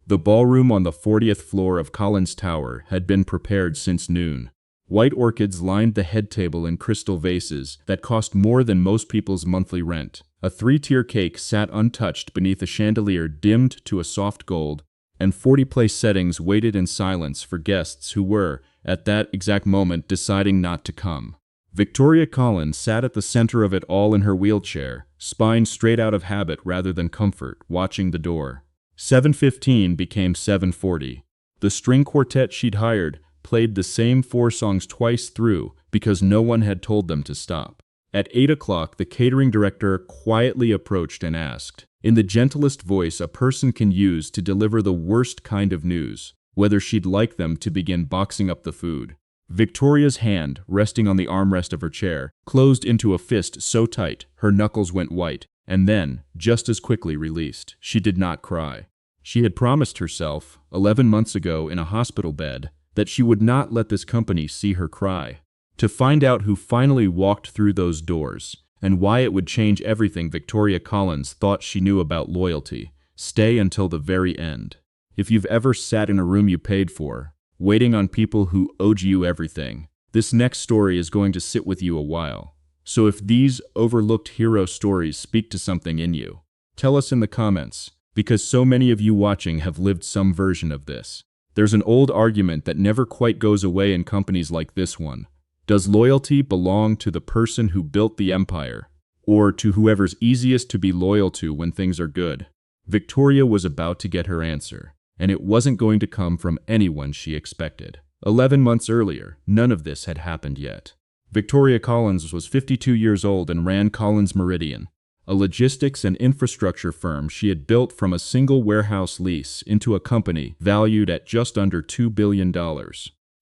The ballroom on the 40th floor of Collins Tower had been prepared since noon. White orchids lined the head table in crystal vases that cost more than most people's monthly rent. A 3-tier cake sat untouched beneath a chandelier dimmed to a soft gold, and 40 place settings waited in silence for guests who were, at that exact moment, deciding not to come. Victoria Collins sat at the center of it all in her wheelchair, spine straight out of habit rather than comfort, watching the door. 7:15 became 7:40. The string quartet she'd hired played the same 4 songs twice through because no one had told them to stop. At 8 o'clock, the catering director quietly approached and asked, in the gentlest voice a person can use to deliver the worst kind of news, whether she'd like them to begin boxing up the food. Victoria's hand, resting on the armrest of her chair, closed into a fist so tight her knuckles went white, and then, just as quickly, released. She did not cry. She had promised herself, 11 months ago in a hospital bed, that she would not let this company see her cry. To find out who finally walked through those doors, and why it would change everything Victoria Collins thought she knew about loyalty, stay until the very end. If you've ever sat in a room you paid for, waiting on people who owed you everything, this next story is going to sit with you a while. So if these overlooked hero stories speak to something in you, tell us in the comments, because so many of you watching have lived some version of this. There's an old argument that never quite goes away in companies like this one. Does loyalty belong to the person who built the empire, or to whoever's easiest to be loyal to when things are good? Victoria was about to get her answer, and it wasn't going to come from anyone she expected. 11 months earlier, none of this had happened yet. Victoria Collins was 52 years old and ran Collins Meridian, a logistics and infrastructure firm she had built from a single warehouse lease into a company valued at just under $2 billion.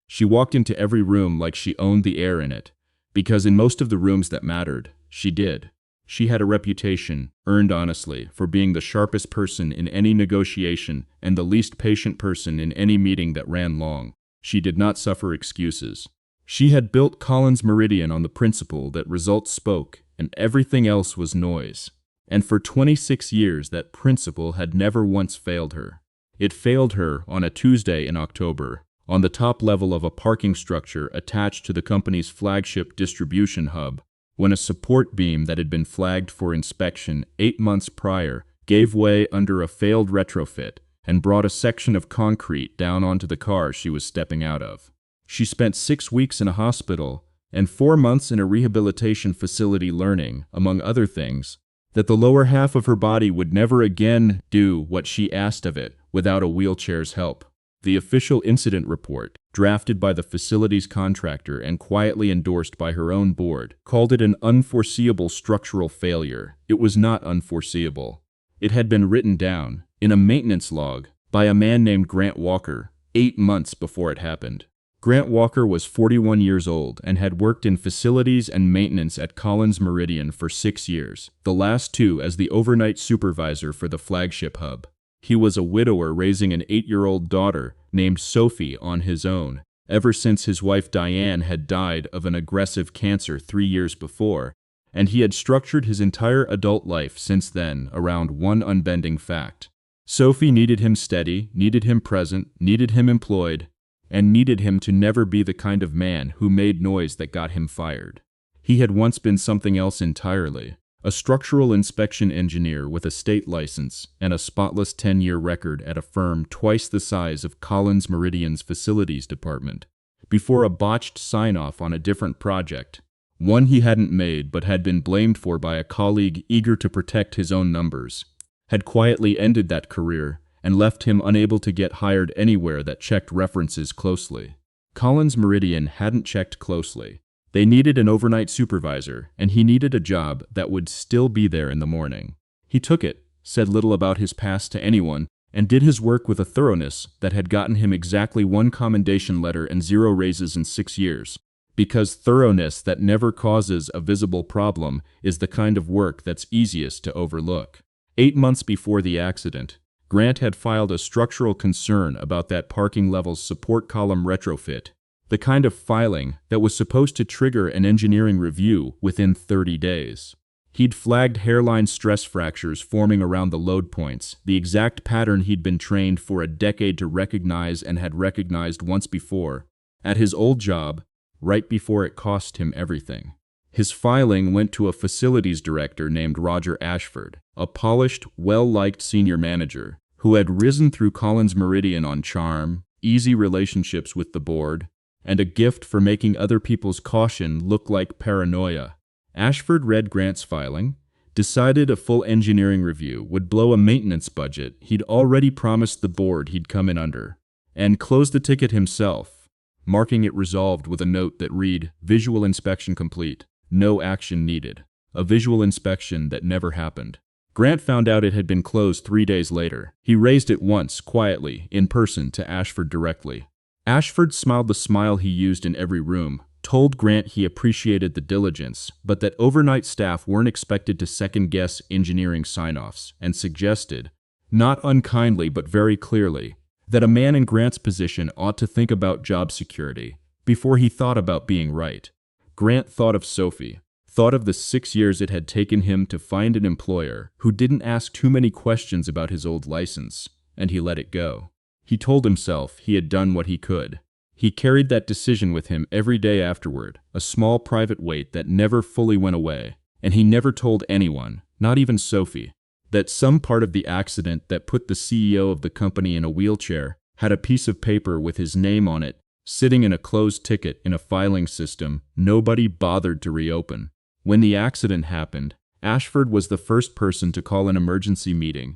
She walked into every room like she owned the air in it, because in most of the rooms that mattered, she did. She had a reputation, earned honestly, for being the sharpest person in any negotiation and the least patient person in any meeting that ran long. She did not suffer excuses. She had built Collins Meridian on the principle that results spoke and everything else was noise. And for 26 years that principle had never once failed her. It failed her on a Tuesday in October, on the top level of a parking structure attached to the company's flagship distribution hub, when a support beam that had been flagged for inspection 8 months prior gave way under a failed retrofit and brought a section of concrete down onto the car she was stepping out of. She spent 6 weeks in a hospital and 4 months in a rehabilitation facility learning, among other things, that the lower half of her body would never again do what she asked of it without a wheelchair's help. The official incident report, drafted by the facility's contractor and quietly endorsed by her own board, called it an unforeseeable structural failure. It was not unforeseeable. It had been written down, in a maintenance log, by a man named Grant Walker, 8 months before it happened. Grant Walker was 41 years old and had worked in facilities and maintenance at Collins Meridian for 6 years, the last 2 as the overnight supervisor for the flagship hub. He was a widower raising an 8-year-old daughter named Sophie on his own, ever since his wife Diane had died of an aggressive cancer 3 years before, and he had structured his entire adult life since then around one unbending fact. Sophie needed him steady, needed him present, needed him employed, and needed him to never be the kind of man who made noise that got him fired. He had once been something else entirely, a structural inspection engineer with a state license and a spotless 10-year record at a firm twice the size of Collins Meridian's facilities department, before a botched sign-off on a different project, one he hadn't made but had been blamed for by a colleague eager to protect his own numbers, had quietly ended that career and left him unable to get hired anywhere that checked references closely. Collins Meridian hadn't checked closely. They needed an overnight supervisor, and he needed a job that would still be there in the morning. He took it, said little about his past to anyone, and did his work with a thoroughness that had gotten him exactly 1 commendation letter and 0 raises in 6 years. Because thoroughness that never causes a visible problem is the kind of work that's easiest to overlook. 8 months before the accident, Grant had filed a structural concern about that parking level's support column retrofit, the kind of filing that was supposed to trigger an engineering review within 30 days. He'd flagged hairline stress fractures forming around the load points, the exact pattern he'd been trained for a decade to recognize and had recognized once before, at his old job, right before it cost him everything. His filing went to a facilities director named Roger Ashford, a polished, well-liked senior manager who had risen through Collins Meridian on charm, easy relationships with the board, and a gift for making other people's caution look like paranoia. Ashford read Grant's filing, decided a full engineering review would blow a maintenance budget he'd already promised the board he'd come in under, and closed the ticket himself, marking it resolved with a note that read, "Visual inspection complete. No action needed." A visual inspection that never happened. Grant found out it had been closed 3 days later. He raised it once, quietly, in person, to Ashford directly. Ashford smiled the smile he used in every room, told Grant he appreciated the diligence, but that overnight staff weren't expected to second-guess engineering sign-offs, and suggested, not unkindly but very clearly, that a man in Grant's position ought to think about job security before he thought about being right. Grant thought of Sophie, thought of the 6 years it had taken him to find an employer who didn't ask too many questions about his old license, and he let it go. He told himself he had done what he could. He carried that decision with him every day afterward, a small private weight that never fully went away, and he never told anyone, not even Sophie, that some part of the accident that put the CEO of the company in a wheelchair had a piece of paper with his name on it, sitting in a closed ticket in a filing system nobody bothered to reopen. When the accident happened, Ashford was the first person to call an emergency meeting.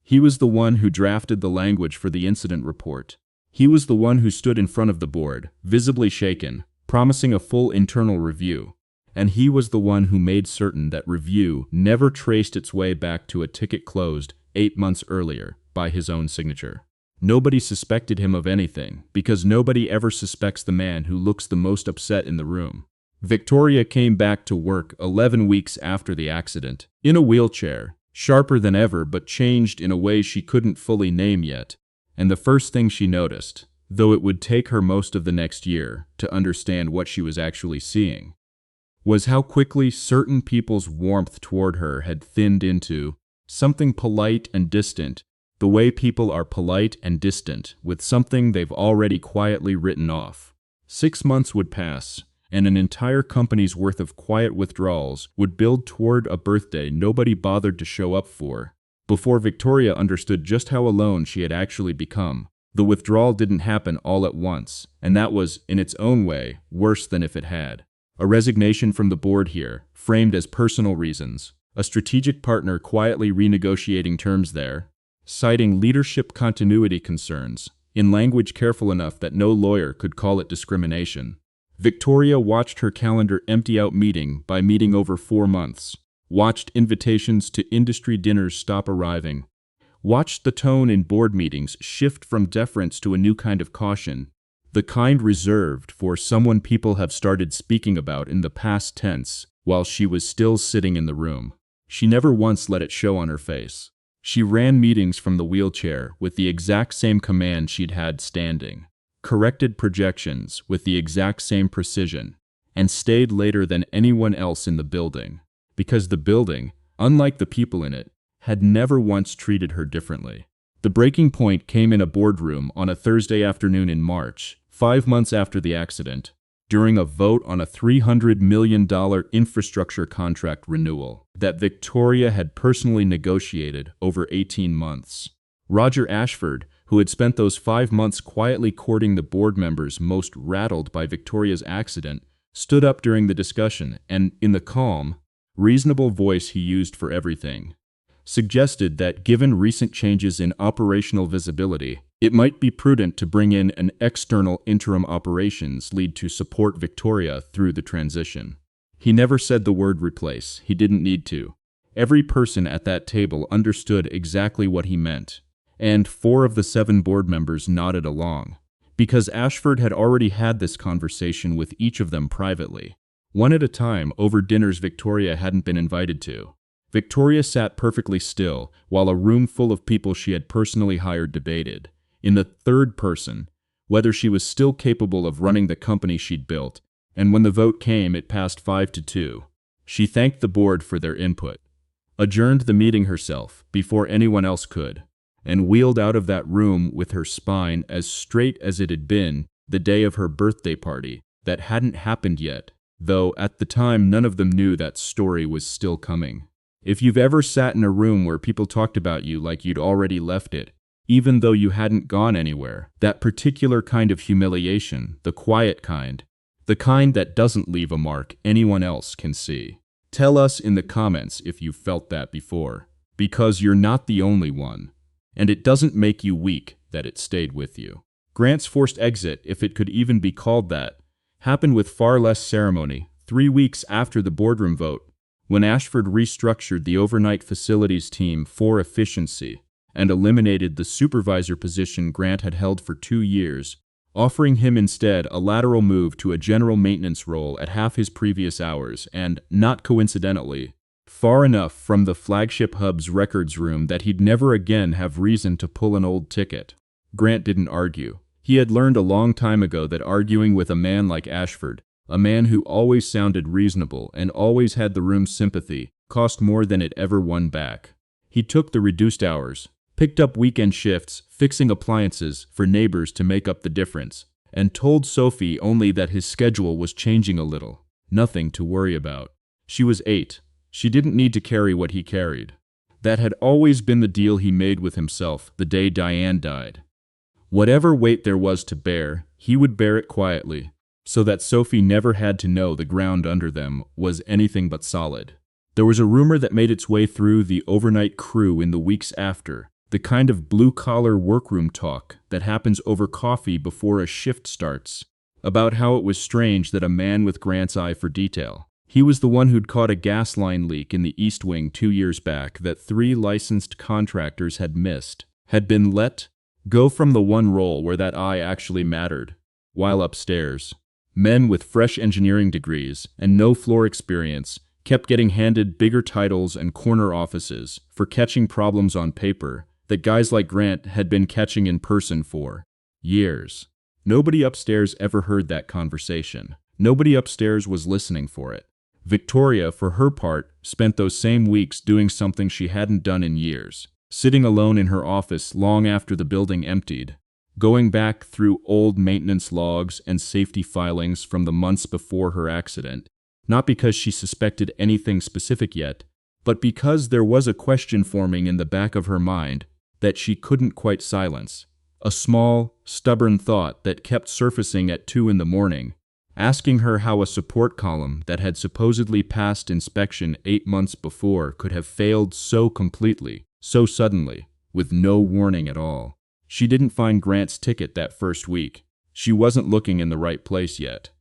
He was the one who drafted the language for the incident report. He was the one who stood in front of the board, visibly shaken, promising a full internal review. And he was the one who made certain that review never traced its way back to a ticket closed 8 months earlier by his own signature. Nobody suspected him of anything, because nobody ever suspects the man who looks the most upset in the room. Victoria came back to work 11 weeks after the accident, in a wheelchair, sharper than ever but changed in a way she couldn't fully name yet. And the first thing she noticed, though it would take her most of the next year to understand what she was actually seeing, was how quickly certain people's warmth toward her had thinned into something polite and distant, the way people are polite and distant with something they've already quietly written off. 6 months would pass, and an entire company's worth of quiet withdrawals would build toward a birthday nobody bothered to show up for, before Victoria understood just how alone she had actually become. The withdrawal didn't happen all at once, and that was, in its own way, worse than if it had. A resignation from the board here, framed as personal reasons, a strategic partner quietly renegotiating terms there, citing leadership continuity concerns, in language careful enough that no lawyer could call it discrimination. Victoria watched her calendar empty out meeting by meeting over 4 months, watched invitations to industry dinners stop arriving, watched the tone in board meetings shift from deference to a new kind of caution, the kind reserved for someone people have started speaking about in the past tense while she was still sitting in the room. She never once let it show on her face. She ran meetings from the wheelchair with the exact same command she'd had standing, corrected projections with the exact same precision, and stayed later than anyone else in the building, because the building, unlike the people in it, had never once treated her differently. The breaking point came in a boardroom on a Thursday afternoon in March, 5 months after the accident, during a vote on a $300 million infrastructure contract renewal that Victoria had personally negotiated over 18 months. Roger Ashford, who had spent those 5 months quietly courting the board members most rattled by Victoria's accident, stood up during the discussion and, in the calm, reasonable voice he used for everything, suggested that given recent changes in operational visibility, it might be prudent to bring in an external interim operations lead to support Victoria through the transition. He never said the word replace. He didn't need to. Every person at that table understood exactly what he meant, and 4 of the 7 board members nodded along, because Ashford had already had this conversation with each of them privately, one at a time over dinners Victoria hadn't been invited to. Victoria sat perfectly still while a room full of people she had personally hired debated, in the third person, whether she was still capable of running the company she'd built, and when the vote came it passed 5-2. She thanked the board for their input, adjourned the meeting herself before anyone else could, and wheeled out of that room with her spine as straight as it had been the day of her birthday party that hadn't happened yet, though at the time none of them knew that story was still coming. If you've ever sat in a room where people talked about you like you'd already left it, even though you hadn't gone anywhere, that particular kind of humiliation, the quiet kind, the kind that doesn't leave a mark anyone else can see. Tell us in the comments if you've felt that before, because you're not the only one, and it doesn't make you weak that it stayed with you. Grant's forced exit, if it could even be called that, happened with far less ceremony, 3 weeks after the boardroom vote, when Ashford restructured the overnight facilities team for efficiency and eliminated the supervisor position Grant had held for 2 years, offering him instead a lateral move to a general maintenance role at half his previous hours and, not coincidentally, far enough from the flagship hub's records room that he'd never again have reason to pull an old ticket. Grant didn't argue. He had learned a long time ago that arguing with a man like Ashford, a man who always sounded reasonable and always had the room's sympathy, cost more than it ever won back. He took the reduced hours, picked up weekend shifts, fixing appliances for neighbors to make up the difference, and told Sophie only that his schedule was changing a little. Nothing to worry about. She was 8. She didn't need to carry what he carried. That had always been the deal he made with himself the day Diane died. Whatever weight there was to bear, he would bear it quietly, so that Sophie never had to know the ground under them was anything but solid. There was a rumor that made its way through the overnight crew in the weeks after, the kind of blue-collar workroom talk that happens over coffee before a shift starts, about how it was strange that a man with Grant's eye for detail. He was the one who'd caught a gas line leak in the East Wing 2 years back that 3 licensed contractors had missed, had been let go from the one role where that eye actually mattered, while upstairs, men with fresh engineering degrees and no floor experience kept getting handed bigger titles and corner offices for catching problems on paper that guys like Grant had been catching in person for years. Nobody upstairs ever heard that conversation. Nobody upstairs was listening for it. Victoria, for her part, spent those same weeks doing something she hadn't done in years, sitting alone in her office long after the building emptied, going back through old maintenance logs and safety filings from the months before her accident, not because she suspected anything specific yet, but because there was a question forming in the back of her mind that she couldn't quite silence, a small, stubborn thought that kept surfacing at 2 in the morning, asking her how a support column that had supposedly passed inspection 8 months before could have failed so completely, so suddenly, with no warning at all. She didn't find Grant's ticket that first week. She wasn't looking in the right place yet.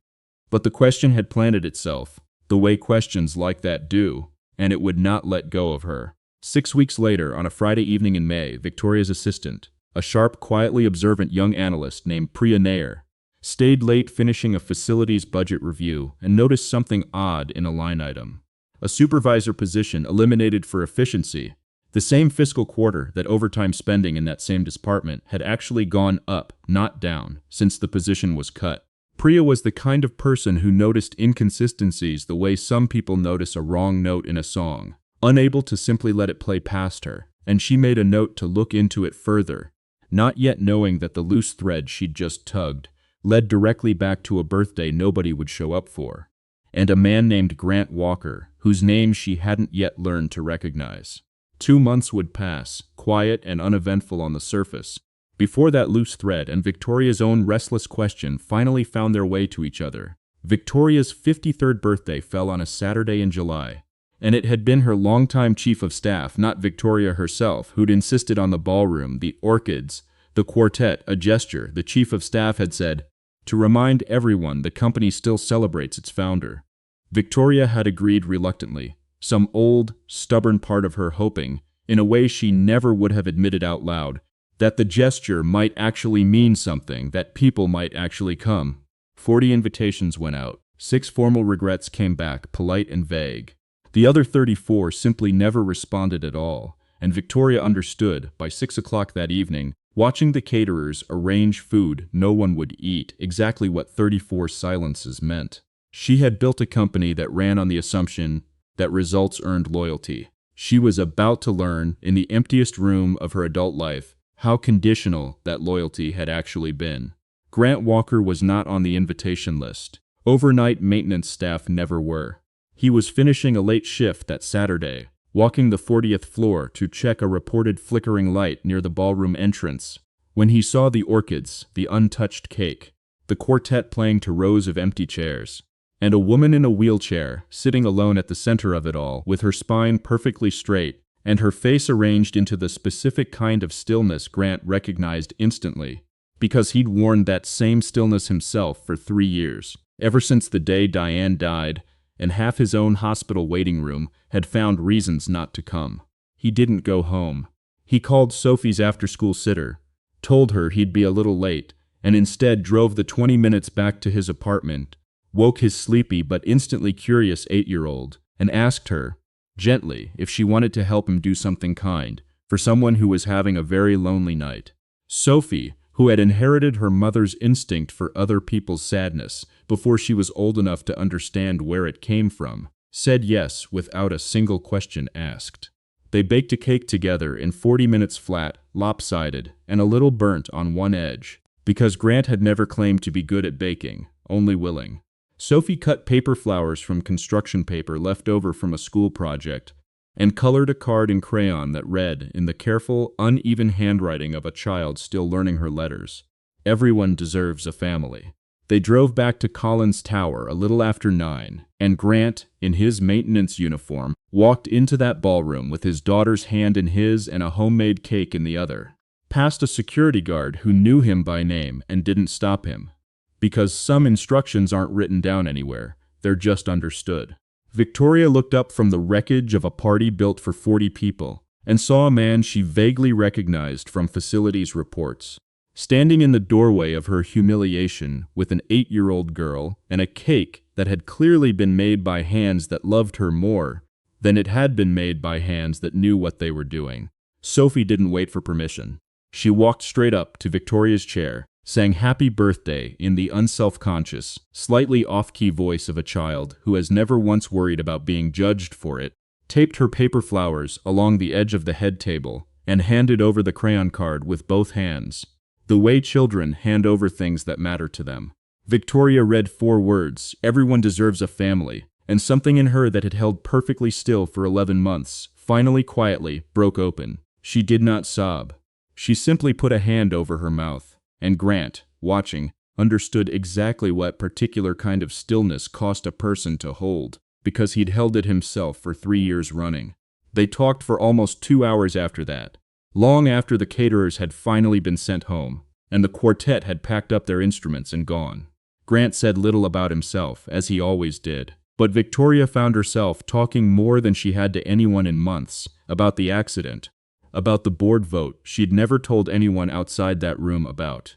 But the question had planted itself, the way questions like that do, and it would not let go of her. 6 weeks later, on a Friday evening in May, Victoria's assistant, a sharp, quietly observant young analyst named Priya Nair, stayed late finishing a facilities budget review and noticed something odd in a line item. A supervisor position eliminated for efficiency, the same fiscal quarter that overtime spending in that same department had actually gone up, not down, since the position was cut. Priya was the kind of person who noticed inconsistencies the way some people notice a wrong note in a song, unable to simply let it play past her, and she made a note to look into it further, not yet knowing that the loose thread she'd just tugged led directly back to a birthday nobody would show up for, and a man named Grant Walker, whose name she hadn't yet learned to recognize. 2 months would pass, quiet and uneventful on the surface, before that loose thread and Victoria's own restless question finally found their way to each other. Victoria's 53rd birthday fell on a Saturday in July, and it had been her longtime chief of staff, not Victoria herself, who'd insisted on the ballroom, the orchids, the quartet, a gesture the chief of staff had said, to remind everyone the company still celebrates its founder. Victoria had agreed reluctantly, some old, stubborn part of her hoping, in a way she never would have admitted out loud, that the gesture might actually mean something, that people might actually come. 40 invitations went out. 6 formal regrets came back, polite and vague. The other 34 simply never responded at all, and Victoria understood, by 6 o'clock that evening, watching the caterers arrange food no one would eat, exactly what 34 silences meant. She had built a company that ran on the assumption that results earned loyalty. She was about to learn, in the emptiest room of her adult life, how conditional that loyalty had actually been. Grant Walker was not on the invitation list. Overnight maintenance staff never were. He was finishing a late shift that Saturday, walking the 40th floor to check a reported flickering light near the ballroom entrance, when he saw the orchids, the untouched cake, the quartet playing to rows of empty chairs, and a woman in a wheelchair sitting alone at the center of it all, with her spine perfectly straight and her face arranged into the specific kind of stillness Grant recognized instantly, because he'd worn that same stillness himself for 3 years, ever since the day Diane died, and half his own hospital waiting room had found reasons not to come. He didn't go home. He called Sophie's after-school sitter, told her he'd be a little late, and instead drove the 20 minutes back to his apartment, woke his sleepy but instantly curious 8-year-old, and asked her, gently, if she wanted to help him do something kind for someone who was having a very lonely night. Sophie, who had inherited her mother's instinct for other people's sadness before she was old enough to understand where it came from, said yes without a single question asked. They baked a cake together in 40 minutes flat, lopsided, and a little burnt on one edge, because Grant had never claimed to be good at baking, only willing. Sophie cut paper flowers from construction paper left over from a school project, and colored a card in crayon that read, in the careful, uneven handwriting of a child still learning her letters, "Everyone deserves a family." They drove back to Collins Tower a little after 9, and Grant, in his maintenance uniform, walked into that ballroom with his daughter's hand in his and a homemade cake in the other, past a security guard who knew him by name and didn't stop him, because some instructions aren't written down anywhere, they're just understood. Victoria looked up from the wreckage of a party built for 40 people and saw a man she vaguely recognized from facilities reports, standing in the doorway of her humiliation with an 8-year-old girl and a cake that had clearly been made by hands that loved her more than it had been made by hands that knew what they were doing. Sophie didn't wait for permission. She walked straight up to Victoria's chair, sang happy birthday in the unself-conscious, slightly off-key voice of a child who has never once worried about being judged for it, taped her paper flowers along the edge of the head table, and handed over the crayon card with both hands, the way children hand over things that matter to them. Victoria read 4 words, "Everyone deserves a family," and something in her that had held perfectly still for 11 months, finally quietly broke open. She did not sob. She simply put a hand over her mouth. And Grant, watching, understood exactly what particular kind of stillness cost a person to hold, because he'd held it himself for 3 years running. They talked for almost 2 hours after that, long after the caterers had finally been sent home, and the quartet had packed up their instruments and gone. Grant said little about himself, as he always did, but Victoria found herself talking more than she had to anyone in months, about the accident, about the board vote she'd never told anyone outside that room about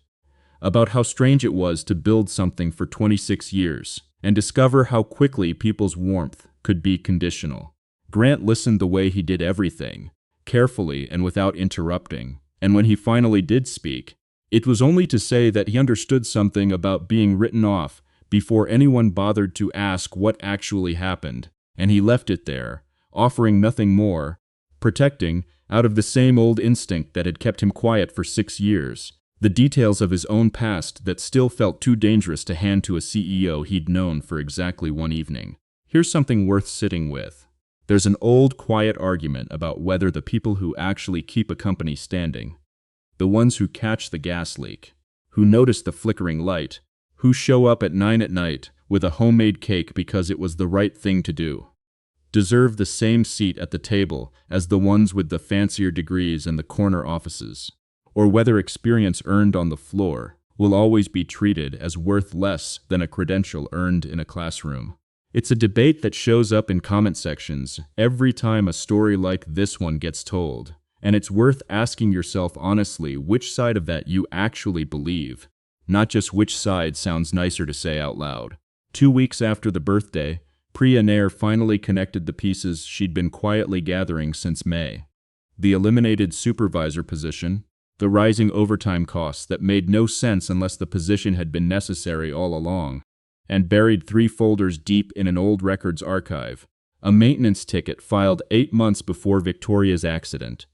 how strange it was to build something for 26 years and discover how quickly people's warmth could be conditional. Grant listened the way he did everything, carefully and without interrupting, and when he finally did speak, it was only to say that he understood something about being written off before anyone bothered to ask what actually happened, and he left it there, offering nothing more, protecting, out of the same old instinct that had kept him quiet for 6 years, the details of his own past that still felt too dangerous to hand to a CEO he'd known for exactly 1 evening. Here's something worth sitting with. There's an old, quiet argument about whether the people who actually keep a company standing, the ones who catch the gas leak, who notice the flickering light, who show up at 9 at night with a homemade cake because it was the right thing to do, deserve the same seat at the table as the ones with the fancier degrees and the corner offices, or whether experience earned on the floor will always be treated as worth less than a credential earned in a classroom. It's a debate that shows up in comment sections every time a story like this one gets told, and it's worth asking yourself honestly which side of that you actually believe, not just which side sounds nicer to say out loud. 2 weeks after the birthday, Priya Nair finally connected the pieces she'd been quietly gathering since May. The eliminated supervisor position, the rising overtime costs that made no sense unless the position had been necessary all along, and buried 3 folders deep in an old records archive, a maintenance ticket filed 8 months before Victoria's accident.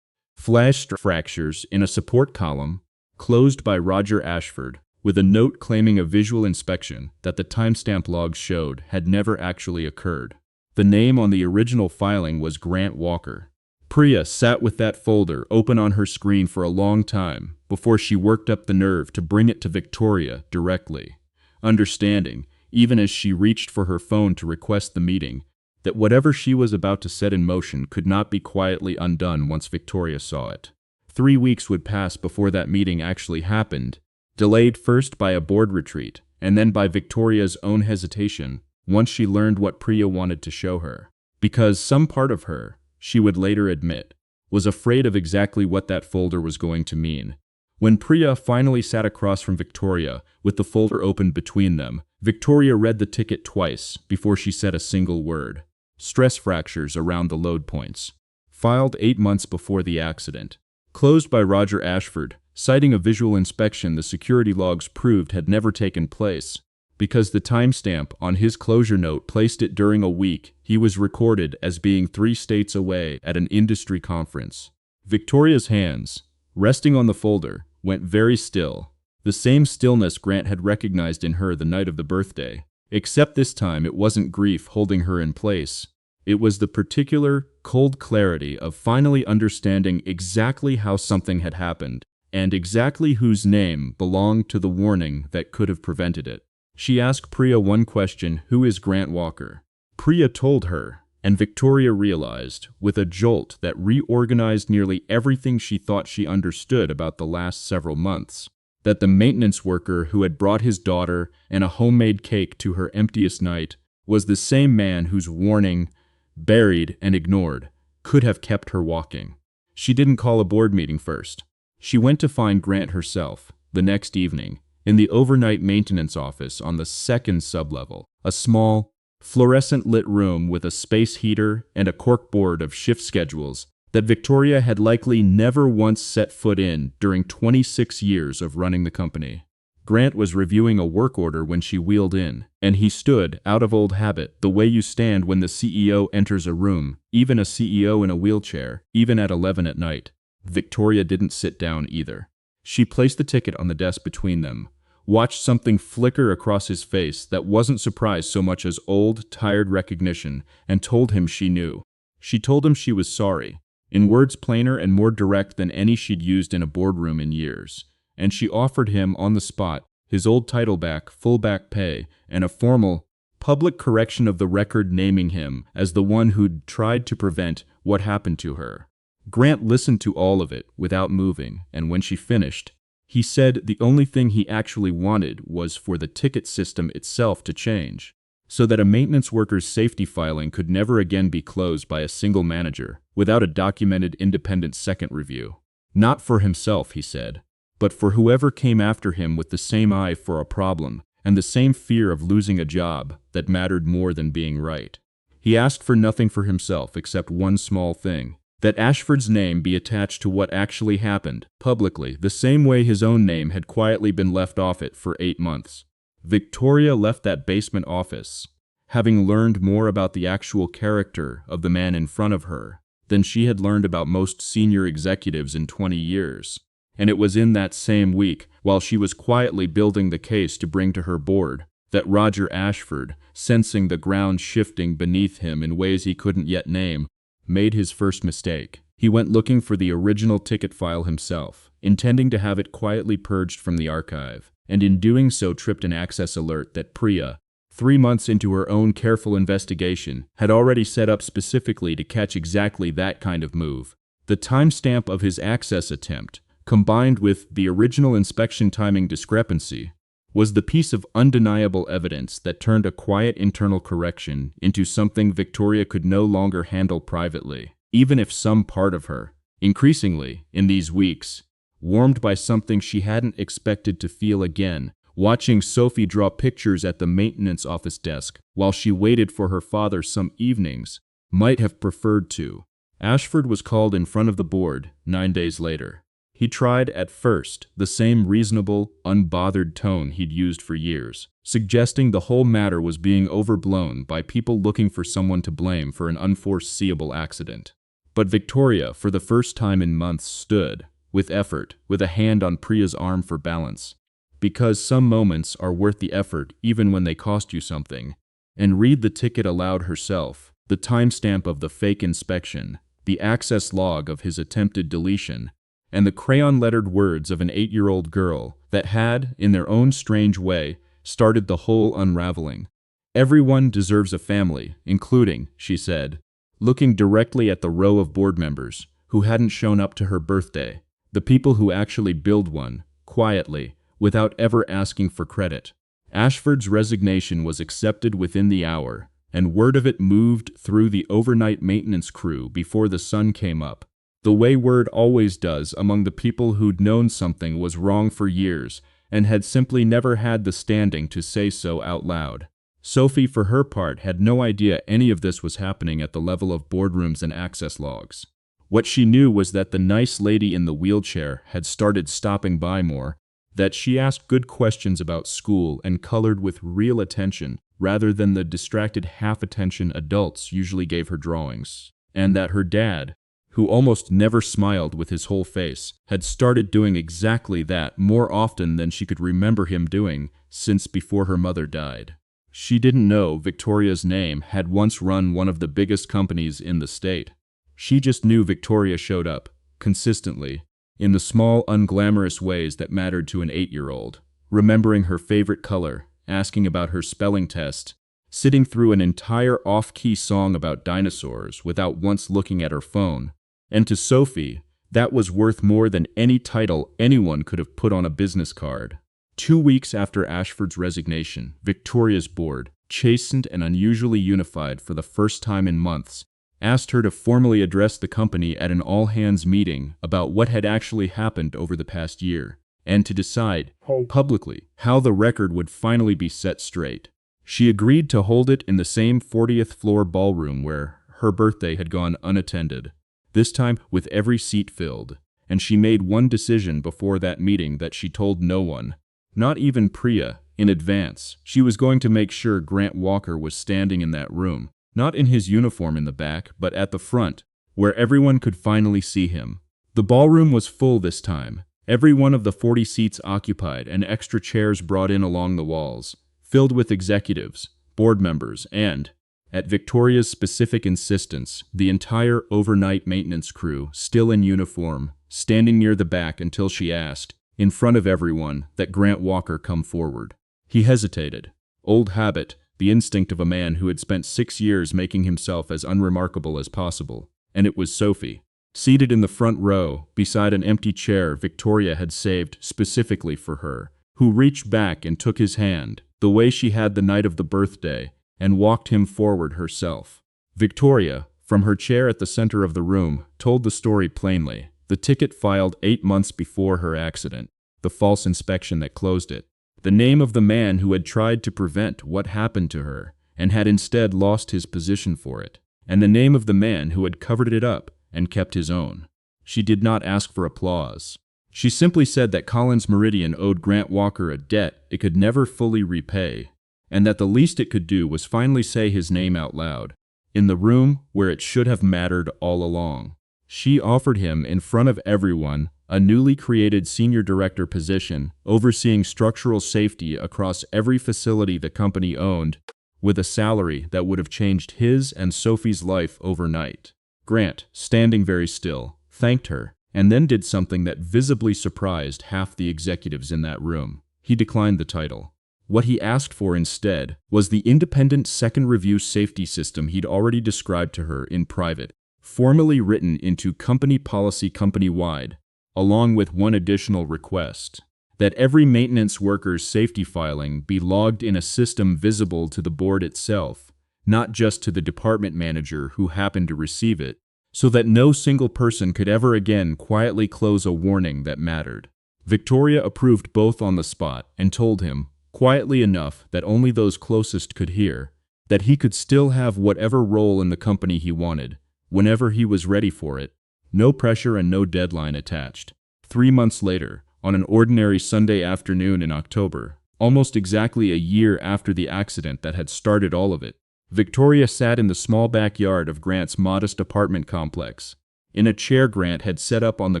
Flash fractures in a support column, closed by Roger Ashford, with a note claiming a visual inspection that the timestamp logs showed had never actually occurred. The name on the original filing was Grant Walker. Priya sat with that folder open on her screen for a long time before she worked up the nerve to bring it to Victoria directly, understanding, even as she reached for her phone to request the meeting, that whatever she was about to set in motion could not be quietly undone once Victoria saw it. 3 weeks would pass before that meeting actually happened, delayed first by a board retreat and then by Victoria's own hesitation once she learned what Priya wanted to show her. Because some part of her, she would later admit, was afraid of exactly what that folder was going to mean. When Priya finally sat across from Victoria with the folder open between them, Victoria read the ticket twice before she said a single word. Stress fractures around the load points. Filed 8 months before the accident. Closed by Roger Ashford, citing a visual inspection the security logs proved had never taken place, because the timestamp on his closure note placed it during a week he was recorded as being 3 states away at an industry conference. Victoria's hands, resting on the folder, went very still, the same stillness Grant had recognized in her the night of the birthday, except this time it wasn't grief holding her in place. It was the particular, cold clarity of finally understanding exactly how something had happened, and exactly whose name belonged to the warning that could have prevented it. She asked Priya one question: who is Grant Walker? Priya told her, and Victoria realized, with a jolt that reorganized nearly everything she thought she understood about the last several months, that the maintenance worker who had brought his daughter and a homemade cake to her emptiest night was the same man whose warning, buried and ignored, could have kept her walking. She didn't call a board meeting first. She went to find Grant herself, the next evening, in the overnight maintenance office on the second sublevel, a small, fluorescent-lit room with a space heater and a corkboard of shift schedules that Victoria had likely never once set foot in during 26 years of running the company. Grant was reviewing a work order when she wheeled in, and he stood, out of old habit, the way you stand when the CEO enters a room, even a CEO in a wheelchair, even at 11 at night. Victoria didn't sit down either. She placed the ticket on the desk between them, watched something flicker across his face that wasn't surprise so much as old, tired recognition, and told him she knew. She told him she was sorry, in words plainer and more direct than any she'd used in a boardroom in years, and she offered him, on the spot, his old title back, full back pay, and a formal, public correction of the record naming him as the one who'd tried to prevent what happened to her. Grant listened to all of it without moving, and when she finished, he said the only thing he actually wanted was for the ticket system itself to change, so that a maintenance worker's safety filing could never again be closed by a single manager without a documented independent second review. Not for himself, he said, but for whoever came after him with the same eye for a problem and the same fear of losing a job that mattered more than being right. He asked for nothing for himself except one small thing: that Ashford's name be attached to what actually happened, publicly, the same way his own name had quietly been left off it for 8 months. Victoria left that basement office, having learned more about the actual character of the man in front of her than she had learned about most senior executives in 20 years. And it was in that same week, while she was quietly building the case to bring to her board, that Roger Ashford, sensing the ground shifting beneath him in ways he couldn't yet name, made his first mistake. He went looking for the original ticket file himself, intending to have it quietly purged from the archive, and in doing so tripped an access alert that Priya, 3 months into her own careful investigation, had already set up specifically to catch exactly that kind of move. The timestamp of his access attempt, combined with the original inspection timing discrepancy, was the piece of undeniable evidence that turned a quiet internal correction into something Victoria could no longer handle privately, even if some part of her, increasingly, in these weeks, warmed by something she hadn't expected to feel again, watching Sophie draw pictures at the maintenance office desk while she waited for her father some evenings, might have preferred to. Ashford was called in front of the board 9 days later. He tried, at first, the same reasonable, unbothered tone he'd used for years, suggesting the whole matter was being overblown by people looking for someone to blame for an unforeseeable accident. But Victoria, for the first time in months, stood, with effort, with a hand on Priya's arm for balance. Because some moments are worth the effort even when they cost you something. And read the ticket aloud herself, the timestamp of the fake inspection, the access log of his attempted deletion, and the crayon-lettered words of an 8-year-old girl that had, in their own strange way, started the whole unraveling. Everyone deserves a family, including, she said, looking directly at the row of board members who hadn't shown up to her birthday, the people who actually build one, quietly, without ever asking for credit. Ashford's resignation was accepted within the hour, and word of it moved through the overnight maintenance crew before the sun came up. The way word always does among the people who'd known something was wrong for years and had simply never had the standing to say so out loud. Sophie, for her part, had no idea any of this was happening at the level of boardrooms and access logs. What she knew was that the nice lady in the wheelchair had started stopping by more, that she asked good questions about school and colored with real attention rather than the distracted half-attention adults usually gave her drawings, and that her dad, who almost never smiled with his whole face, had started doing exactly that more often than she could remember him doing since before her mother died. She didn't know Victoria's name had once run one of the biggest companies in the state. She just knew Victoria showed up, consistently, in the small, unglamorous ways that mattered to an 8-year-old, remembering her favorite color, asking about her spelling test, sitting through an entire off-key song about dinosaurs without once looking at her phone. And to Sophie, that was worth more than any title anyone could have put on a business card. 2 weeks after Ashford's resignation, Victoria's board, chastened and unusually unified for the first time in months, asked her to formally address the company at an all-hands meeting about what had actually happened over the past year, and to decide, publicly, how the record would finally be set straight. She agreed to hold it in the same 40th floor ballroom where her birthday had gone unattended, this time with every seat filled, and she made one decision before that meeting that she told no one, not even Priya, in advance. She was going to make sure Grant Walker was standing in that room, not in his uniform in the back, but at the front, where everyone could finally see him. The ballroom was full this time, every one of the 40 seats occupied and extra chairs brought in along the walls, filled with executives, board members, and, at Victoria's specific insistence, the entire overnight maintenance crew, still in uniform, standing near the back until she asked, in front of everyone, that Grant Walker come forward. He hesitated. Old habit, the instinct of a man who had spent 6 years making himself as unremarkable as possible. And it was Sophie. Seated in the front row, beside an empty chair Victoria had saved specifically for her, who reached back and took his hand, the way she had the night of the birthday, and walked him forward herself. Victoria, from her chair at the center of the room, told the story plainly. The ticket filed 8 months before her accident, the false inspection that closed it, the name of the man who had tried to prevent what happened to her and had instead lost his position for it, and the name of the man who had covered it up and kept his own. She did not ask for applause. She simply said that Collins Meridian owed Grant Walker a debt it could never fully repay, and that the least it could do was finally say his name out loud, in the room where it should have mattered all along. She offered him, in front of everyone, a newly created senior director position, overseeing structural safety across every facility the company owned, with a salary that would have changed his and Sophie's life overnight. Grant, standing very still, thanked her, and then did something that visibly surprised half the executives in that room. He declined the title. What he asked for instead was the independent second review safety system he'd already described to her in private, formally written into company policy company-wide, along with one additional request, that every maintenance worker's safety filing be logged in a system visible to the board itself, not just to the department manager who happened to receive it, so that no single person could ever again quietly close a warning that mattered. Victoria approved both on the spot and told him, quietly enough that only those closest could hear, that he could still have whatever role in the company he wanted, whenever he was ready for it, no pressure and no deadline attached. 3 months later, on an ordinary Sunday afternoon in October, almost exactly a year after the accident that had started all of it, Victoria sat in the small backyard of Grant's modest apartment complex, in a chair Grant had set up on the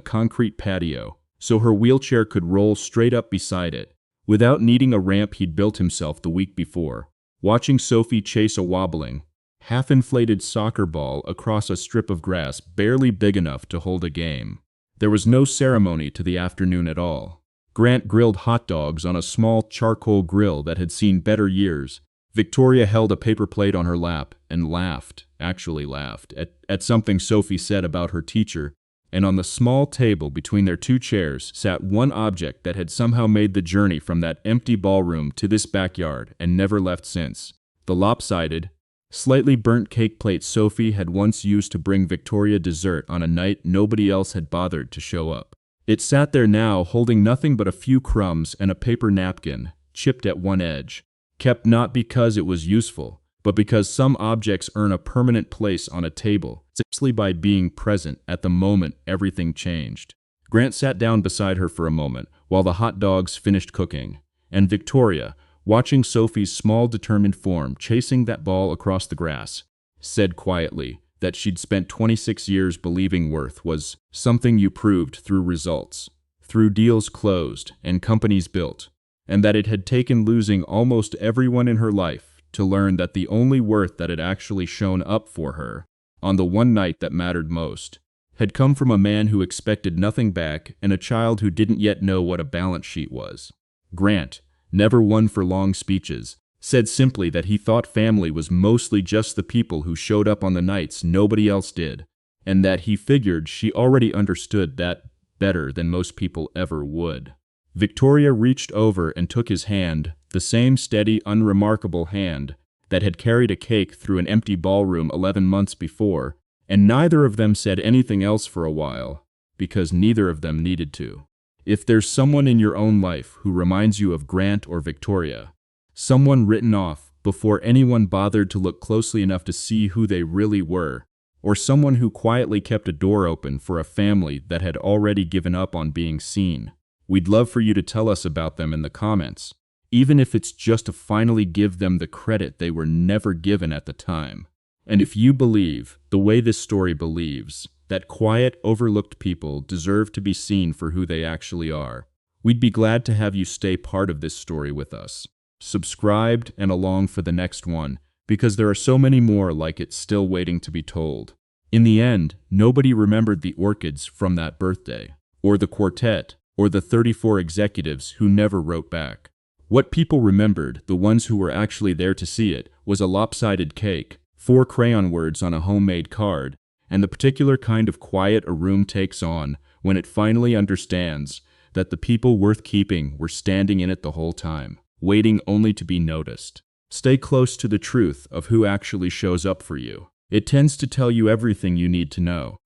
concrete patio, so her wheelchair could roll straight up beside it, without needing a ramp he'd built himself the week before, watching Sophie chase a wobbling, half-inflated soccer ball across a strip of grass barely big enough to hold a game. There was no ceremony to the afternoon at all. Grant grilled hot dogs on a small charcoal grill that had seen better years. Victoria held a paper plate on her lap and laughed, at something Sophie said about her teacher, and on the small table between their two chairs sat one object that had somehow made the journey from that empty ballroom to this backyard and never left since: the lopsided, slightly burnt cake plate Sophie had once used to bring Victoria dessert on a night nobody else had bothered to show up. It sat there now, holding nothing but a few crumbs and a paper napkin, chipped at one edge, kept not because it was useful, but because some objects earn a permanent place on a table, simply by being present at the moment everything changed. Grant sat down beside her for a moment while the hot dogs finished cooking, and Victoria, watching Sophie's small determined form chasing that ball across the grass, said quietly that she'd spent 26 years believing worth was something you proved through results, through deals closed and companies built, and that it had taken losing almost everyone in her life to learn that the only worth that had actually shown up for her, on the one night that mattered most, had come from a man who expected nothing back and a child who didn't yet know what a balance sheet was. Grant, never one for long speeches, said simply that he thought family was mostly just the people who showed up on the nights nobody else did, and that he figured she already understood that better than most people ever would. Victoria reached over and took his hand, the same steady, unremarkable hand that had carried a cake through an empty ballroom 11 months before, and neither of them said anything else for a while, because neither of them needed to. If there's someone in your own life who reminds you of Grant or Victoria, someone written off before anyone bothered to look closely enough to see who they really were, or someone who quietly kept a door open for a family that had already given up on being seen, we'd love for you to tell us about them in the comments, even if it's just to finally give them the credit they were never given at the time. And if you believe, the way this story believes, that quiet, overlooked people deserve to be seen for who they actually are, we'd be glad to have you stay part of this story with us, subscribed and along for the next one, because there are so many more like it still waiting to be told. In the end, nobody remembered the orchids from that birthday, or the quartet, or the 34 executives who never wrote back. What people remembered, the ones who were actually there to see it, was a lopsided cake, 4 crayon words on a homemade card, and the particular kind of quiet a room takes on when it finally understands that the people worth keeping were standing in it the whole time, waiting only to be noticed. Stay close to the truth of who actually shows up for you. It tends to tell you everything you need to know.